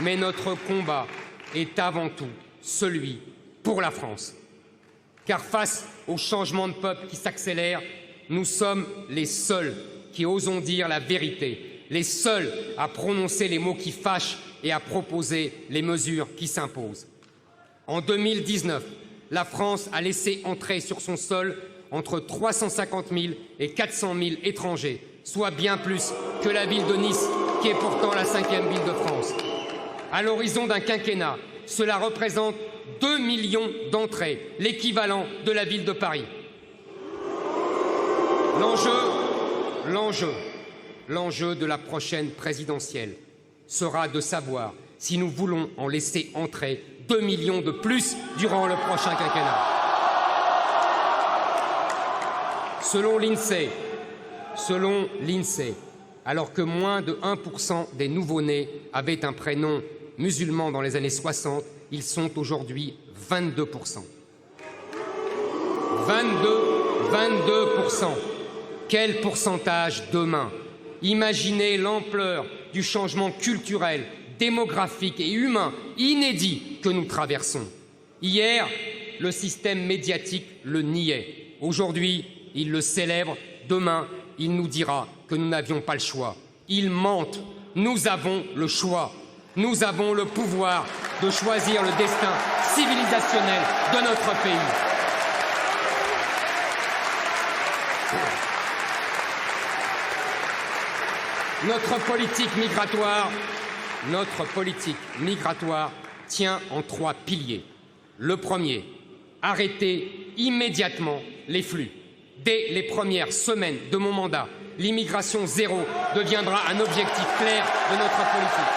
Mais notre combat est avant tout celui pour la France. Car face au changement de peuple qui s'accélère, nous sommes les seuls qui osons dire la vérité, les seuls à prononcer les mots qui fâchent et à proposer les mesures qui s'imposent. En 2019, la France a laissé entrer sur son sol entre 350 000 et 400 000 étrangers, soit bien plus que la ville de Nice, qui est pourtant la 5e ville de France. À l'horizon d'un quinquennat, cela représente 2 millions d'entrées, l'équivalent de la ville de Paris. L'enjeu de la prochaine présidentielle sera de savoir si nous voulons en laisser entrer 2 millions de plus durant le prochain quinquennat. Selon l'INSEE, alors que moins de 1% des nouveau-nés avaient un prénom musulman dans les années 60, ils sont aujourd'hui 22%. 22%. Quel pourcentage demain? Imaginez l'ampleur du changement culturel, démographique et humain inédit que nous traversons. Hier, le système médiatique le niait. Aujourd'hui, il le célèbre. Demain, il nous dira que nous n'avions pas le choix. Ils mentent. Nous avons le choix. Nous avons le pouvoir de choisir le destin civilisationnel de notre pays. Notre politique migratoire tient en 3 piliers. Le premier, arrêter immédiatement les flux. Dès les premières semaines de mon mandat, l'immigration zéro deviendra un objectif clair de notre politique.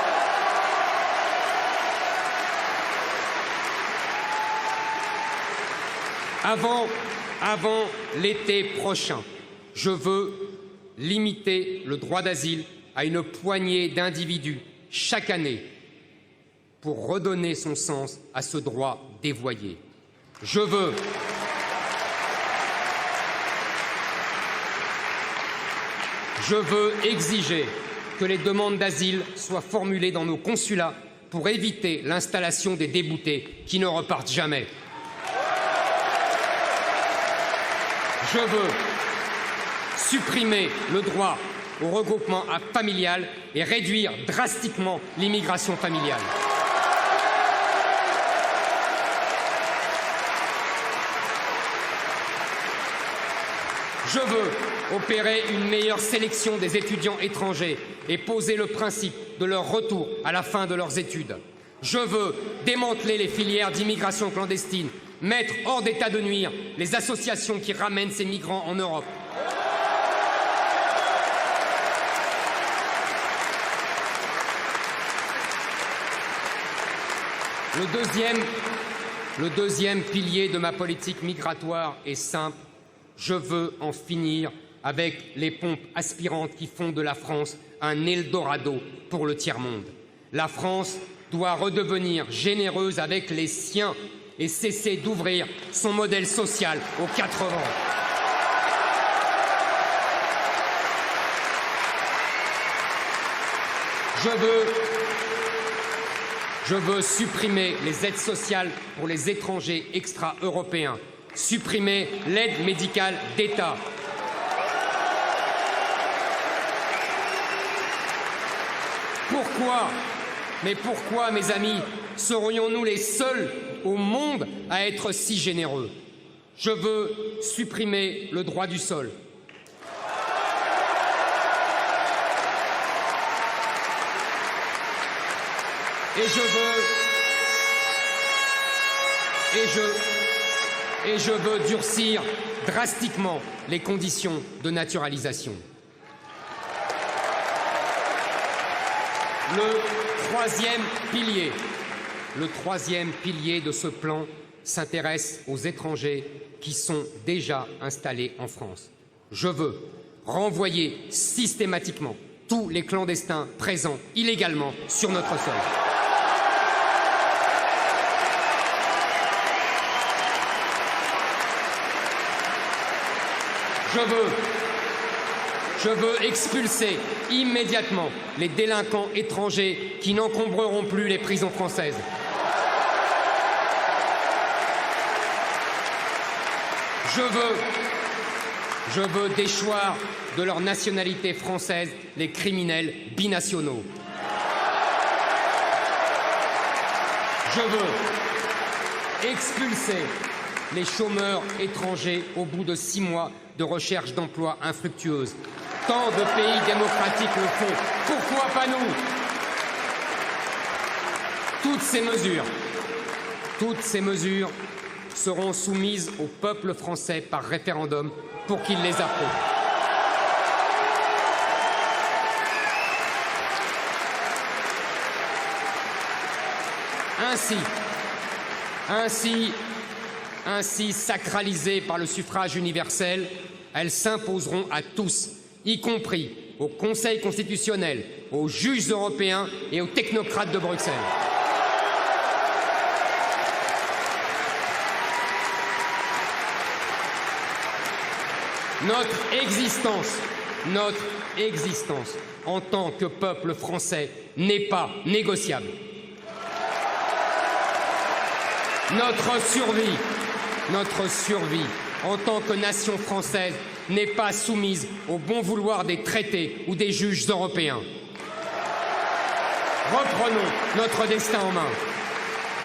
Avant l'été prochain, je veux limiter le droit d'asile à une poignée d'individus chaque année pour redonner son sens à ce droit dévoyé. Je veux exiger que les demandes d'asile soient formulées dans nos consulats pour éviter l'installation des déboutés qui ne repartent jamais. Je veux supprimer le droit au regroupement familial et réduire drastiquement l'immigration familiale. Je veux opérer une meilleure sélection des étudiants étrangers et poser le principe de leur retour à la fin de leurs études. Je veux démanteler les filières d'immigration clandestine, mettre hors d'état de nuire les associations qui ramènent ces migrants en Europe. Le deuxième pilier de ma politique migratoire est simple. Je veux en finir avec les pompes aspirantes qui font de la France un Eldorado pour le tiers-monde. La France doit redevenir généreuse avec les siens et cesser d'ouvrir son modèle social aux 4 vents. Je veux supprimer les aides sociales pour les étrangers extra-européens, supprimer l'aide médicale d'État. Pourquoi, mes amis, serions-nous les seuls au monde à être si généreux? Je veux supprimer le droit du sol. Et je veux durcir drastiquement les conditions de naturalisation. Le troisième pilier de ce plan s'intéresse aux étrangers qui sont déjà installés en France. Je veux renvoyer systématiquement tous les clandestins présents illégalement sur notre sol. Je veux expulser immédiatement les délinquants étrangers qui n'encombreront plus les prisons françaises. Je veux déchoir de leur nationalité française les criminels binationaux. Je veux expulser les chômeurs étrangers au bout de 6 mois de recherche d'emploi infructueuse. Tant de pays démocratiques le font. Pourquoi pas nous? Toutes ces mesures seront soumises au peuple français par référendum pour qu'il les approuve. Ainsi sacralisées par le suffrage universel, elles s'imposeront à tous, y compris au Conseil constitutionnel, aux juges européens et aux technocrates de Bruxelles. Notre existence en tant que peuple français n'est pas négociable. Notre survie en tant que nation française n'est pas soumise au bon vouloir des traités ou des juges européens. Reprenons notre destin en main.